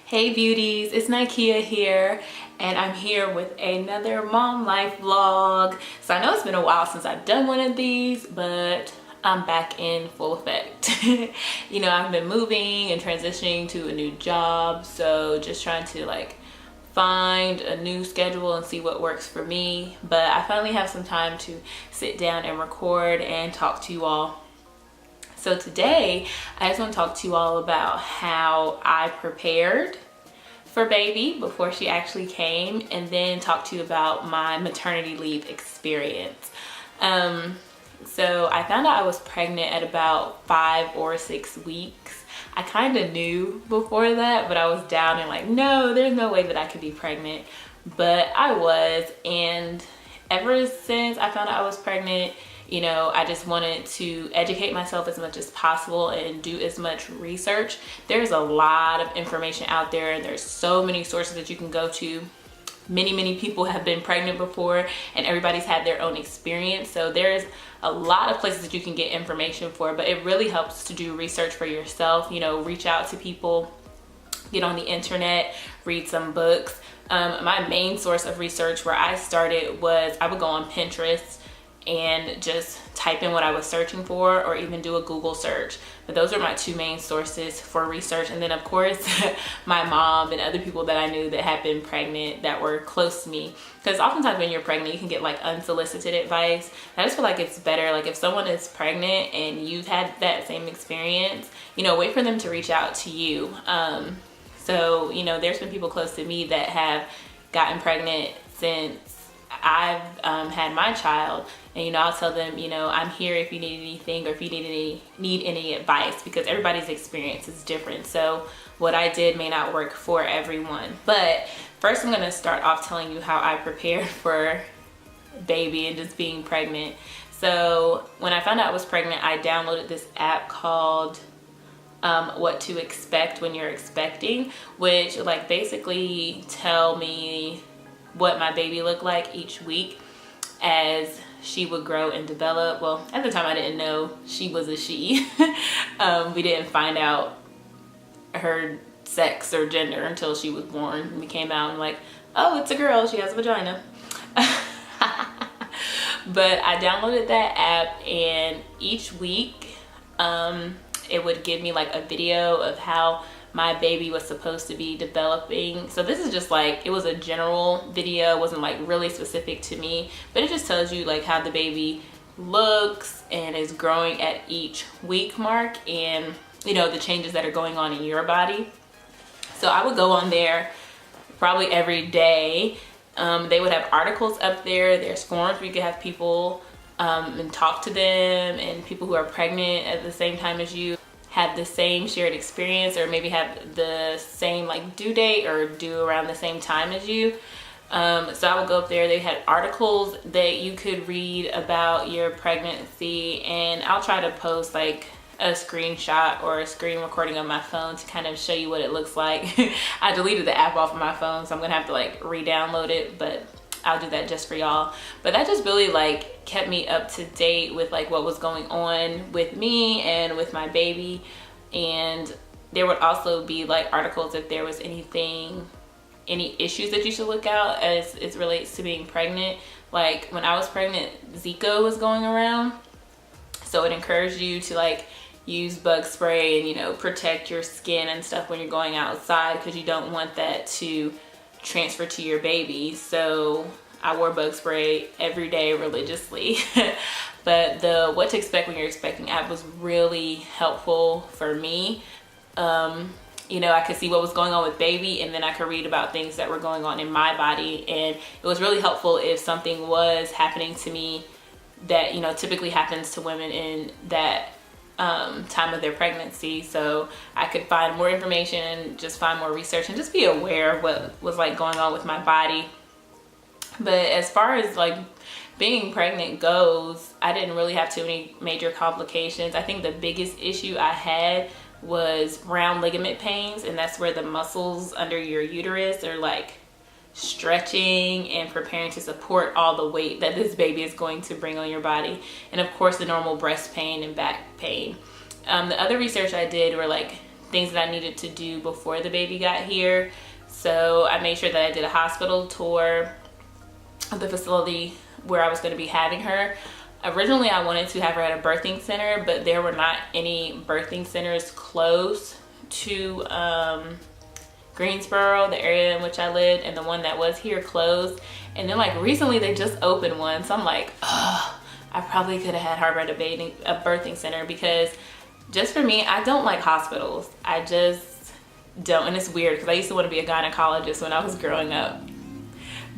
Hey beauties, it's Nikea here, and I'm here with another Mom Life vlog. So I know it's been a while since I've done one of these, but I'm back in full effect. You know, I've been moving and transitioning to a new job, so just trying to find a new schedule and see what works for me. But I finally have some time to sit down and record and talk to you all. So today, I just want to talk to you all about how I prepared for baby before she actually came, and then talk to you about my maternity leave experience. So I found out I was pregnant at about 5 or 6 weeks. I kind of knew before that, but I was down and like, no, there's no way that I could be pregnant. But I was, and ever since I found out I was pregnant, you know, I just wanted to educate myself as much as possible and do as much research. There's a lot of information out there, and there's so many sources that you can go to. Many people have been pregnant before, and everybody's had their own experience. So there's a lot of places that you can get information for, but it really helps to do research for yourself. You know, reach out to people, get on the internet, read some books. My main source of research where I started was I would go on Pinterest and just type in what I was searching for, or even do a Google search. But those are my two main sources for research. And then of course, my mom and other people that I knew that had been pregnant that were close to me. Because oftentimes when you're pregnant, you can get like unsolicited advice. I just feel like it's better, like if someone is pregnant and you've had that same experience, you know, wait for them to reach out to you. So, you know, there's been people close to me that have gotten pregnant since I've had my child, and you know, I'll tell them, you know, I'm here if you need anything, or if you need any advice, because everybody's experience is different. So what I did may not work for everyone. But first, I'm going to start off telling you how I prepared for baby and just being pregnant. So when I found out I was pregnant, I downloaded this app called What to Expect When You're Expecting, which like basically tell me what my baby looked like each week as she would grow and develop. Well, at the time I didn't know she was a she. We didn't find out her sex or gender until she was born, and we came out and like, oh, it's a girl, she has a vagina. But I downloaded that app, and each week it would give me like a video of how my baby was supposed to be developing. So this is just like, it was a general video, it wasn't like really specific to me, but it just tells you like how the baby looks and is growing at each week mark, and you know, the changes that are going on in your body. So I would go on there probably every day. They would have articles up there, there's forums where you could have people and talk to them, and people who are pregnant at the same time as you have the same shared experience, or maybe have the same like due date or due around the same time as you. So I would go up there, they had articles that you could read about your pregnancy, and I'll try to post like a screenshot or a screen recording on my phone to kind of show you what it looks like. I deleted the app off of my phone, so I'm gonna have to like re-download it, but I'll do that just for y'all. But that just really like kept me up to date with like what was going on with me and with my baby. And there would also be like articles if there was any issues that you should look out as it relates to being pregnant. Like when I was pregnant, Zika was going around, so it encouraged you to like use bug spray and, you know, protect your skin and stuff when you're going outside, because you don't want that to transfer to your baby. So I wore bug spray every day religiously. But the What to Expect When You're Expecting app was really helpful for me. You know, I could see what was going on with baby, and then I could read about things that were going on in my body. And it was really helpful if something was happening to me that, you know, typically happens to women in that time of their pregnancy. So I could find more information, just find more research, and just be aware of what was like going on with my body. But as far as like being pregnant goes, I didn't really have too many major complications. I think the biggest issue I had was round ligament pains, and that's where the muscles under your uterus are like stretching and preparing to support all the weight that this baby is going to bring on your body. And of course the normal breast pain and back pain. The other research I did were like things that I needed to do before the baby got here. So I made sure that I did a hospital tour of the facility where I was going to be having her. Originally, I wanted to have her at a birthing center, but there were not any birthing centers close to Greensboro, the area in which I lived, and the one that was here closed. And then like recently they just opened one, so I'm like, oh, I probably could have had her at a birthing center, because just for me, I don't like hospitals. I just don't. And it's weird because I used to want to be a gynecologist when I was growing up,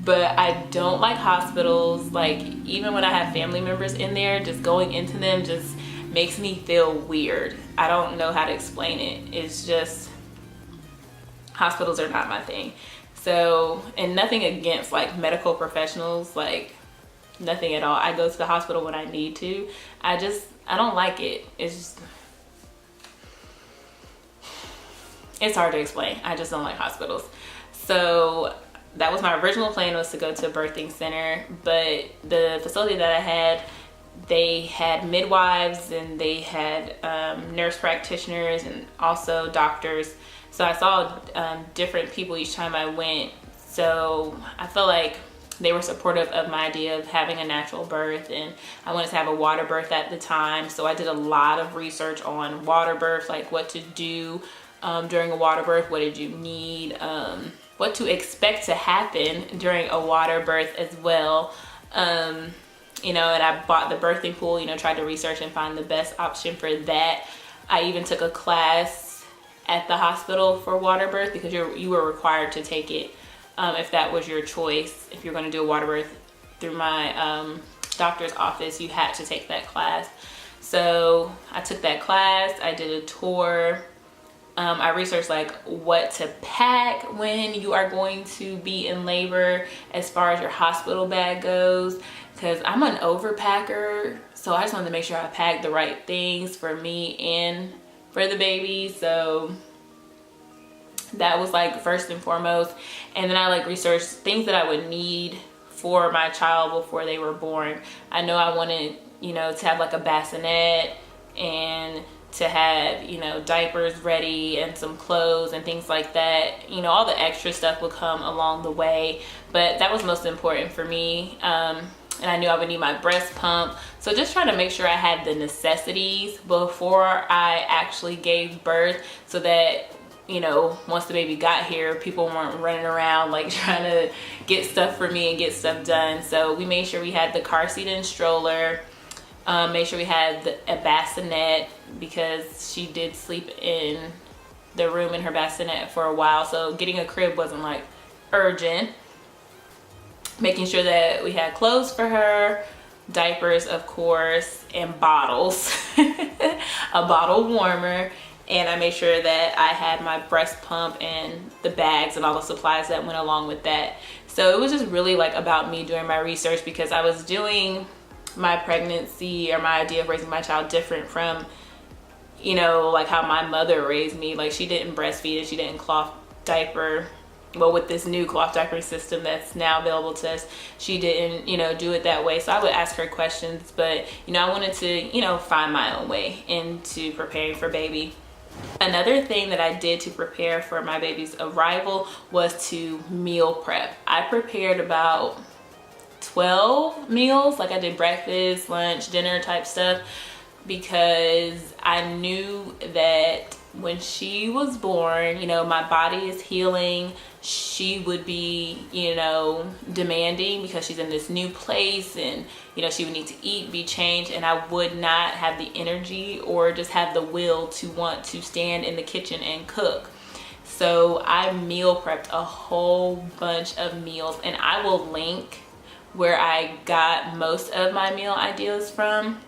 but I don't like hospitals. Like, even when I have family members in there, just going into them just makes me feel weird. I don't know how to explain it. It's just, hospitals are not my thing. So, and nothing against like medical professionals, like nothing at all. I go to the hospital when I need to. I don't like it. It's hard to explain. I just don't like hospitals. So that was my original plan, was to go to a birthing center, but the facility that I had, they had midwives and they had nurse practitioners and also doctors. So I saw different people each time I went. So I felt like they were supportive of my idea of having a natural birth, and I wanted to have a water birth at the time. So I did a lot of research on water birth, like what to do during a water birth, what did you need, what to expect to happen during a water birth as well. You know, and I bought the birthing pool, you know, tried to research and find the best option for that. I even took a class at the hospital for water birth, because you were required to take it if that was your choice. If you're going to do a water birth through my doctor's office, you had to take that class. So I took that class, I did a tour. I researched like what to pack when you are going to be in labor as far as your hospital bag goes, because I'm an overpacker. So I just wanted to make sure I packed the right things for me and for the baby. So that was like first and foremost. And then I like researched things that I would need for my child before they were born. I know I wanted, you know, to have like a bassinet and to have, you know, diapers ready and some clothes and things like that. You know, all the extra stuff would come along the way, but that was most important for me. And I knew I would need my breast pump. So just trying to make sure I had the necessities before I actually gave birth, so that, you know, once the baby got here, people weren't running around like trying to get stuff for me and get stuff done. So we made sure we had the car seat and stroller. Made sure we had a bassinet, because she did sleep in the room in her bassinet for a while. So getting a crib wasn't like urgent. Making sure that we had clothes for her, diapers of course, and bottles, a bottle warmer. And I made sure that I had my breast pump and the bags and all the supplies that went along with that. So it was just really like about me doing my research, because I was doing my pregnancy, or my idea of raising my child, different from, you know, like how my mother raised me. Like, she didn't breastfeed and she didn't cloth diaper. Well, with this new cloth diapering system that's now available to us, she didn't, you know, do it that way. So I would ask her questions, but, you know, I wanted to, you know, find my own way into preparing for baby. Another thing that I did to prepare for my baby's arrival was to meal prep. I prepared about 12 meals, like I did breakfast, lunch, dinner type stuff, because I knew that when she was born, you know, my body is healing. She would be, you know, demanding, because she's in this new place, and, you know, she would need to eat, be changed, and I would not have the energy or just have the will to want to stand in the kitchen and cook. So I meal prepped a whole bunch of meals, and I will link where I got most of my meal ideas from,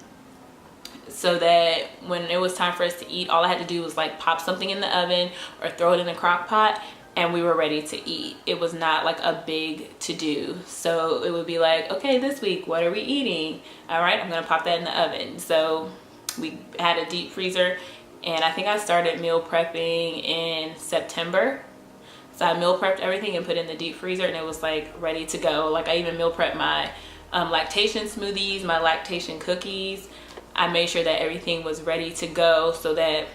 so that when it was time for us to eat, all I had to do was like pop something in the oven or throw it in the crock pot, and we were ready to eat. It was not like a big to do. So it would be like, okay, this week, what are we eating? All right, I'm gonna pop that in the oven. So we had a deep freezer, and I think I started meal prepping in September. So I meal prepped everything and put it in the deep freezer, and it was like ready to go. Like, I even meal prepped my lactation smoothies, my lactation cookies. I made sure that everything was ready to go, so that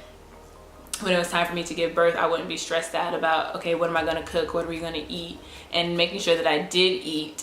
when it was time for me to give birth, I wouldn't be stressed out about, okay, what am I gonna cook? What are we gonna eat? And making sure that I did eat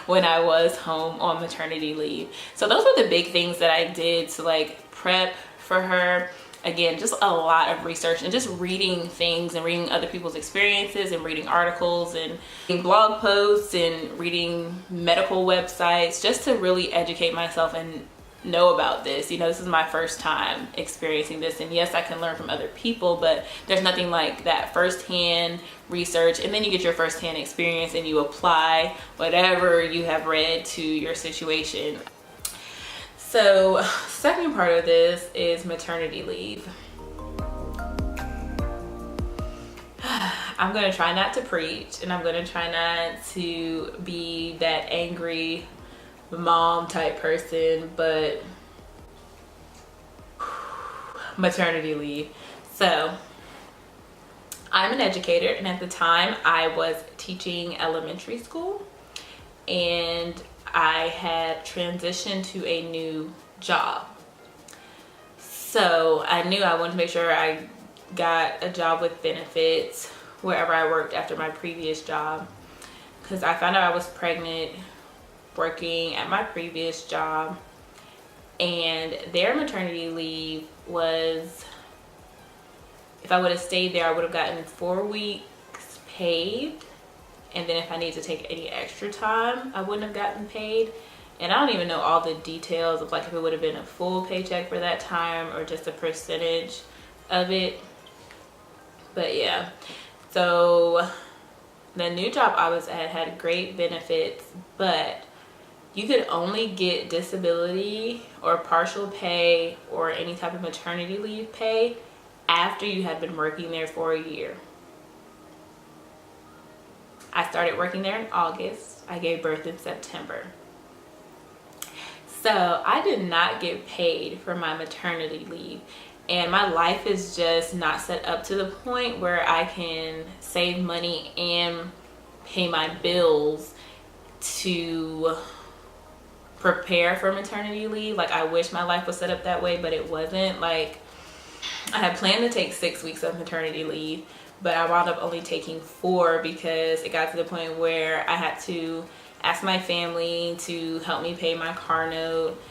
when I was home on maternity leave. So those were the big things that I did to like prep for her. Again, just a lot of research and just reading things and reading other people's experiences and reading articles and reading blog posts and reading medical websites just to really educate myself and know about this. You know, this is my first time experiencing this, and yes, I can learn from other people, but there's nothing like that firsthand research, and then you get your firsthand experience and you apply whatever you have read to your situation. So second part of this is maternity leave. I'm gonna try not to preach, and I'm gonna try not to be that angry mom type person, but maternity leave. So I'm an educator, and at the time I was teaching elementary school, and I had transitioned to a new job. So I knew I wanted to make sure I got a job with benefits wherever I worked after my previous job, because I found out I was pregnant working at my previous job, and their maternity leave was, if I would have stayed there, I would have gotten 4 weeks paid, and then if I need to take any extra time, I wouldn't have gotten paid. And I don't even know all the details of like if it would have been a full paycheck for that time or just a percentage of it, but yeah. So the new job I was at had great benefits, but you could only get disability or partial pay or any type of maternity leave pay after you had been working there for a year. I started working there in August. I gave birth in September. So I did not get paid for my maternity leave, and my life is just not set up to the point where I can save money and pay my bills to prepare for maternity leave. Like, I wish my life was set up that way, but it wasn't. Like, I had planned to take 6 weeks of maternity leave, but I wound up only taking 4 because it got to the point where I had to ask my family to help me pay my car note.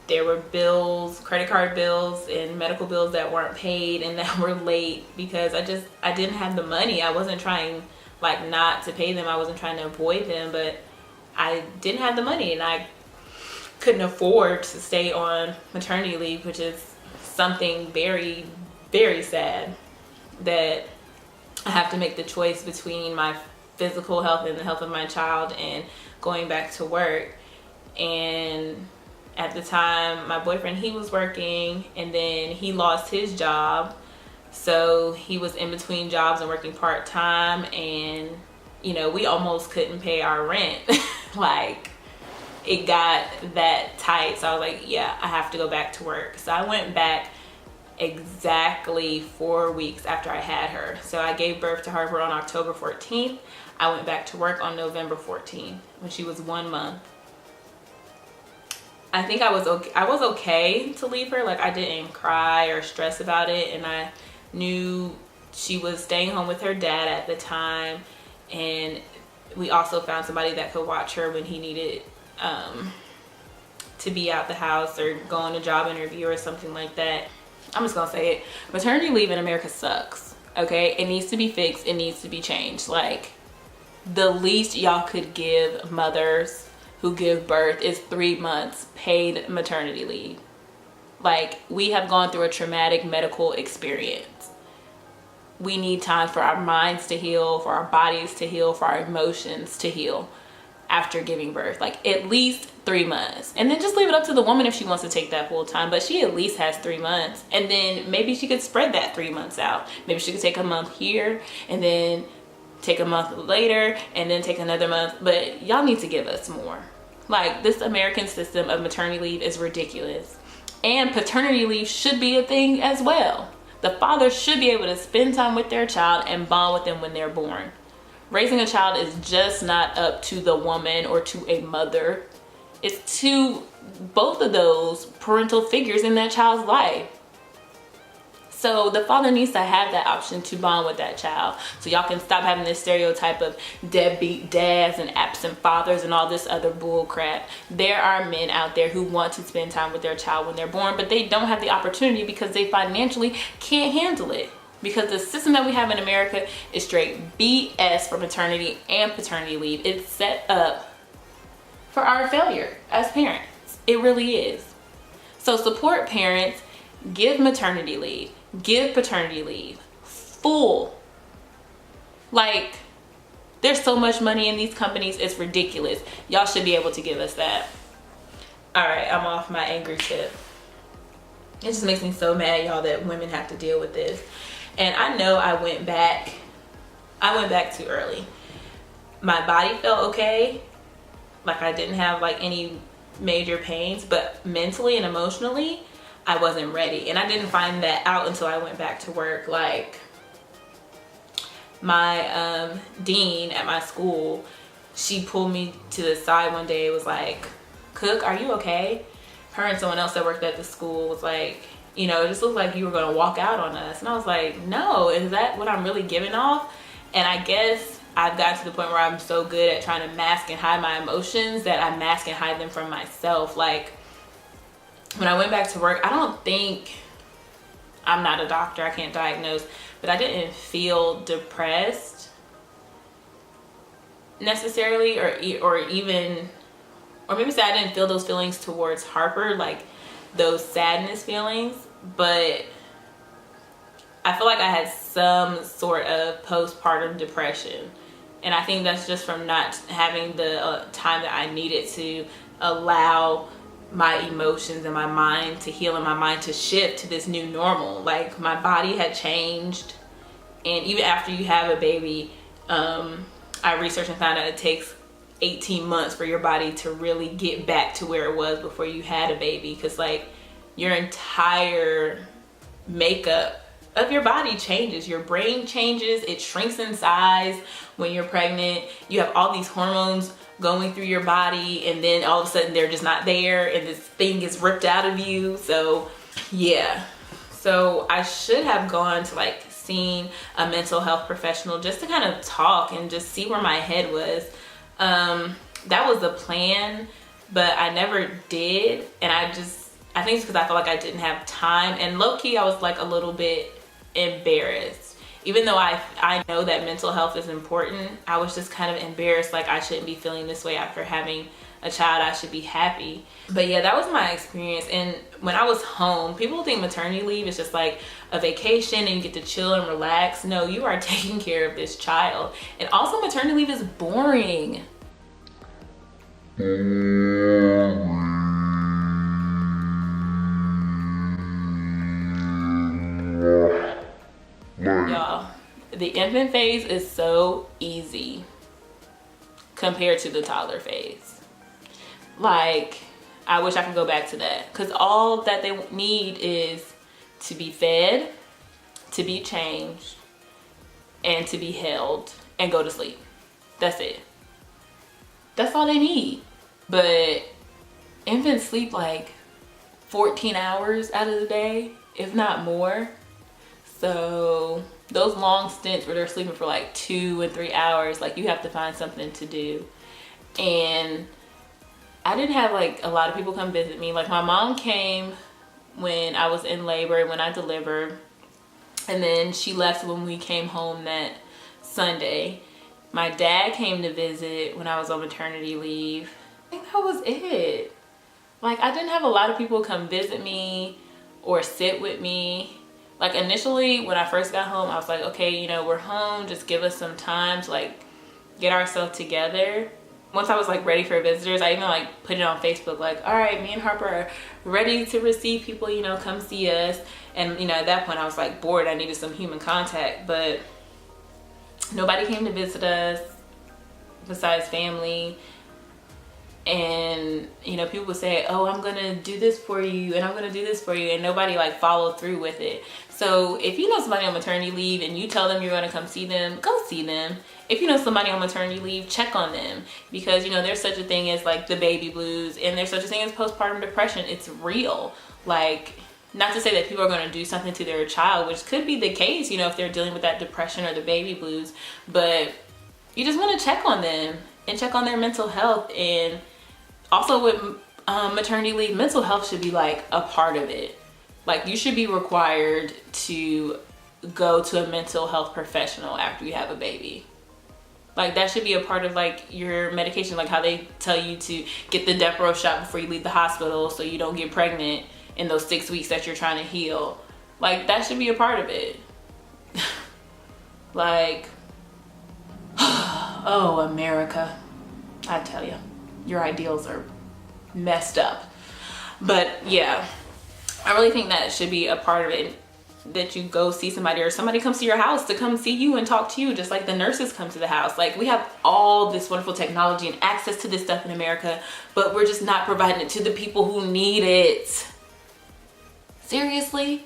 There were bills, credit card bills and medical bills that weren't paid and that were late because I didn't have the money. I wasn't trying like not to pay them. I wasn't trying to avoid them, but I didn't have the money and I couldn't afford to stay on maternity leave, which is something very, very sad, that I have to make the choice between my physical health and the health of my child and going back to work. And at the time, my boyfriend, he was working, and then he lost his job, so he was in between jobs and working part-time, and you know, we almost couldn't pay our rent. Like, it got that tight. So I was like, yeah, I have to go back to work. So I went back exactly 4 weeks after I had her. So I gave birth to her on October 14th. I went back to work on November 14th when she was 1 month. I think I was okay to leave her. Like, I didn't cry or stress about it, and I knew she was staying home with her dad at the time, and we also found somebody that could watch her when he needed to be out the house or go on a job interview or something like that. I'm just gonna say it. Maternity leave in America sucks, okay? It needs to be fixed. It needs to be changed. Like, the least y'all could give mothers who give birth is 3 months paid maternity leave. Like, we have gone through a traumatic medical experience. We need time for our minds to heal, for our bodies to heal, for our emotions to heal after giving birth. Like, at least 3 months. And then just leave it up to the woman if she wants to take that full time, but she at least has 3 months. And then maybe she could spread that 3 months out. Maybe she could take a month here and then take a month later and then take another month. But y'all need to give us more. Like, this American system of maternity leave is ridiculous. And paternity leave should be a thing as well. The father should be able to spend time with their child and bond with them when they're born. Raising a child is just not up to the woman or to a mother. It's to both of those parental figures in that child's life. So the father needs to have that option to bond with that child. So y'all can stop having this stereotype of deadbeat dads and absent fathers and all this other bull crap. There are men out there who want to spend time with their child when they're born, but they don't have the opportunity because they financially can't handle it. Because the system that we have in America is straight BS for maternity and paternity leave. It's set up for our failure as parents. It really is. So support parents, give maternity leave, give paternity leave, full. Like, there's so much money in these companies, it's ridiculous. Y'all should be able to give us that. All right, I'm off my angry tip. It just makes me so mad, y'all, that women have to deal with this. And I know I went back too early. My body felt okay. Like, I didn't have like any major pains, but mentally and emotionally, I wasn't ready. And I didn't find that out until I went back to work. Like, my dean at my school, she pulled me to the side one day, was like, Cook, are you okay? Her and someone else that worked at the school was like, you know, it just looked like you were gonna walk out on us. And I was like, no, is that what I'm really giving off? And I guess I've gotten to the point where I'm so good at trying to mask and hide my emotions that I mask and hide them from myself. Like, when I went back to work, I don't think, I'm not a doctor, I can't diagnose, but I didn't feel depressed necessarily, or even, or maybe say I didn't feel those feelings towards Harper, like those sadness feelings, but I feel like I had some sort of postpartum depression. And I think that's just from not having the time that I needed to allow my emotions and my mind to heal and my mind to shift to this new normal. Like, my body had changed. And even after you have a baby, I researched and found out it takes 18 months for your body to really get back to where it was before you had a baby. Because, like, your entire makeup of your body changes. Your brain changes, it shrinks in size when you're pregnant. You have all these hormones going through your body, and then all of a sudden they're just not there, and this thing gets ripped out of you. So yeah, so I should have gone to like seeing a mental health professional just to kind of talk and just see where my head was. That was the plan, but I never did. And I think it's because I felt like I didn't have time, and low-key I was like a little bit embarrassed. Even though I know that mental health is important, I was just kind of embarrassed, like I shouldn't be feeling this way after having a child. I should be happy. But yeah, that was my experience. And when I was home, people think maternity leave is just like a vacation and you get to chill and relax. No, you are taking care of this child. And also, maternity leave is boring. Y'all, the infant phase is so easy compared to the toddler phase. Like, I wish I could go back to that, because all that they need is to be fed, to be changed, and to be held and go to sleep. That's it. That's all they need. But infants sleep like 14 hours out of the day, if not more. So those long stints where they're sleeping for like 2 and 3 hours, like, you have to find something to do. And I didn't have like a lot of people come visit me. Like, my mom came when I was in labor and when I delivered, and then she left when we came home that Sunday. My dad came to visit when I was on maternity leave. I think that was it. Like, I didn't have a lot of people come visit me or sit with me. Like, initially when I first got home, I was like, okay, you know, we're home, just give us some time to like get ourselves together. Once I was like ready for visitors, I even like put it on Facebook, like, all right, me and Harper are ready to receive people, you know, come see us. And you know, at that point I was like bored, I needed some human contact, but nobody came to visit us besides family. And you know, people would say, oh, I'm gonna do this for you and I'm gonna do this for you, and nobody like followed through with it. So if you know somebody on maternity leave and you tell them you're gonna come see them, go see them. If you know somebody on maternity leave, check on them, because you know, there's such a thing as like the baby blues, and there's such a thing as postpartum depression. It's real. Like, not to say that people are going to do something to their child, which could be the case, you know, if they're dealing with that depression or the baby blues, but you just want to check on them and check on their mental health. And also with maternity leave, mental health should be like a part of it. Like, you should be required to go to a mental health professional after you have a baby. Like, that should be a part of like your medication, like how they tell you to get the Depo shot before you leave the hospital so you don't get pregnant in those 6 weeks that you're trying to heal. Like, that should be a part of it. Like, oh, America, I tell you, your ideals are messed up. But yeah, I really think that should be a part of it, that you go see somebody, or somebody comes to your house to come see you and talk to you, just like the nurses come to the house. Like, we have all this wonderful technology and access to this stuff in America, but we're just not providing it to the people who need it. Seriously?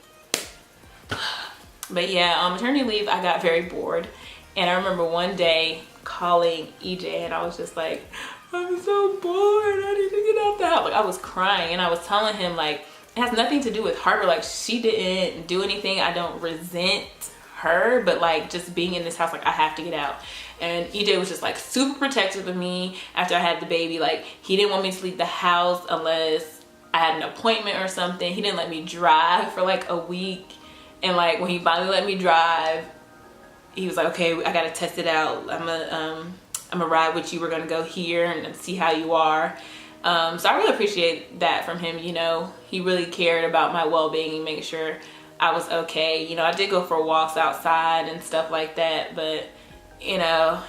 But yeah, on maternity leave, I got very bored. And I remember one day calling EJ, and I was just like, I'm so bored, I need to get out the house. Like, I was crying, and I was telling him, like, it has nothing to do with her. Like, she didn't do anything. I don't resent her, but like, just being in this house, like, I have to get out. And EJ was just like super protective of me after I had the baby. Like, he didn't want me to leave the house unless I had an appointment or something. He didn't let me drive for like a week. And like, when he finally let me drive, he was like, okay, I gotta test it out. I'm gonna ride with you. We're gonna go here and see how you are. So I really appreciate that from him. You know, he really cared about my well-being and making sure I was okay. You know, I did go for walks outside and stuff like that, but you know,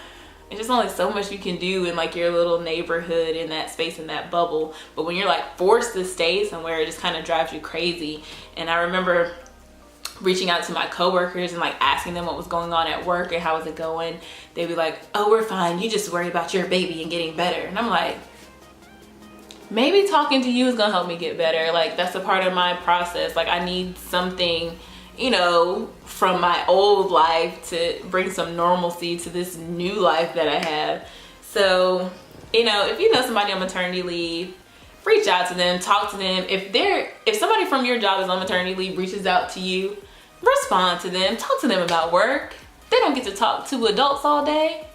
it's just only so much you can do in like your little neighborhood, in that space, in that bubble. But when you're like forced to stay somewhere, it just kind of drives you crazy. And I remember reaching out to my coworkers and like asking them what was going on at work and how was it going. They'd be like, oh, we're fine, you just worry about your baby and getting better. And I'm like, maybe talking to you is gonna help me get better. Like, that's a part of my process. Like, I need something, you know, from my old life to bring some normalcy to this new life that I have. So, you know, if you know somebody on maternity leave, reach out to them, talk to them. If somebody from your job is on maternity leave, reaches out to you, respond to them, talk to them about work. They don't get to talk to adults all day.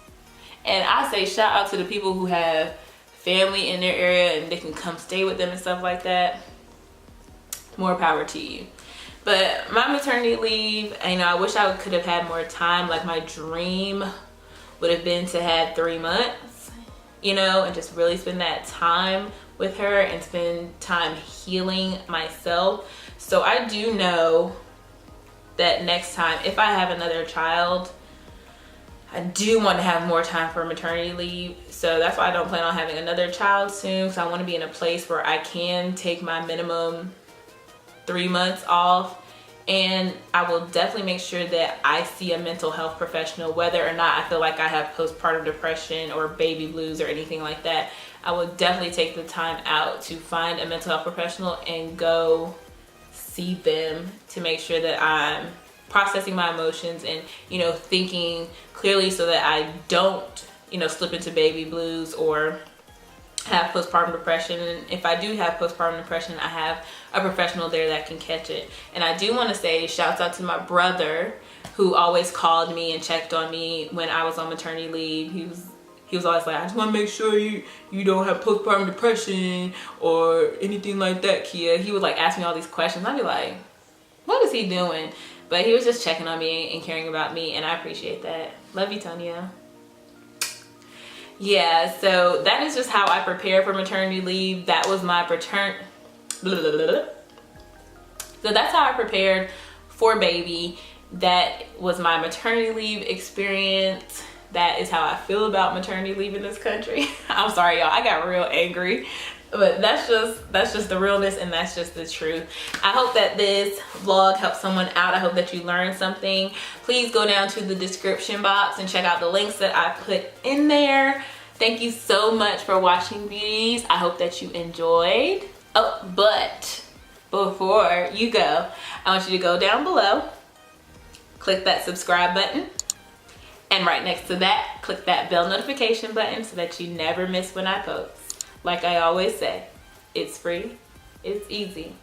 And I say shout out to the people who have family in their area and they can come stay with them and stuff like that. More power to you. But my maternity leave, you know, I wish I could have had more time. Like, my dream would have been to have 3 months, you know, and just really spend that time with her and spend time healing myself. So I do know that next time, if I have another child, I do want to have more time for maternity leave. So that's why I don't plan on having another child soon, because I want to be in a place where I can take my minimum 3 months off. And I will definitely make sure that I see a mental health professional, whether or not I feel like I have postpartum depression or baby blues or anything like that. I will definitely take the time out to find a mental health professional and go see them to make sure that I'm processing my emotions and, you know, thinking clearly so that I don't, you know, slip into baby blues or have postpartum depression. And if I do have postpartum depression, I have a professional there that can catch it. And I do want to say shouts out to my brother, who always called me and checked on me when I was on maternity leave. He was always like, I just want to make sure you don't have postpartum depression or anything like that, Kia. He would like ask me all these questions. I'd be like, what is he doing? But he was just checking on me and caring about me, and I appreciate that. Love you, Tonya. Yeah, so that is just how I prepare for maternity leave. That was my So that's how I prepared for baby. That was my maternity leave experience. That is how I feel about maternity leave in this country. I'm sorry, y'all, I got real angry. But that's just the realness, and that's just the truth. I hope that this vlog helps someone out. I hope that you learned something. Please go down to the description box and check out the links that I put in there. Thank you so much for watching, beauties. I hope that you enjoyed. Oh, but before you go, I want you to go down below, click that subscribe button, and right next to that, click that bell notification button so that you never miss when I post. Like I always say, it's free, it's easy,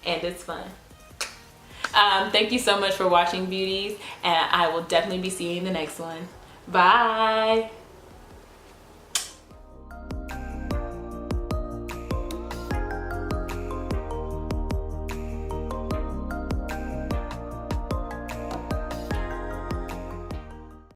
and it's fun. Thank you so much for watching, beauties, and I will definitely be seeing you in the next one. Bye.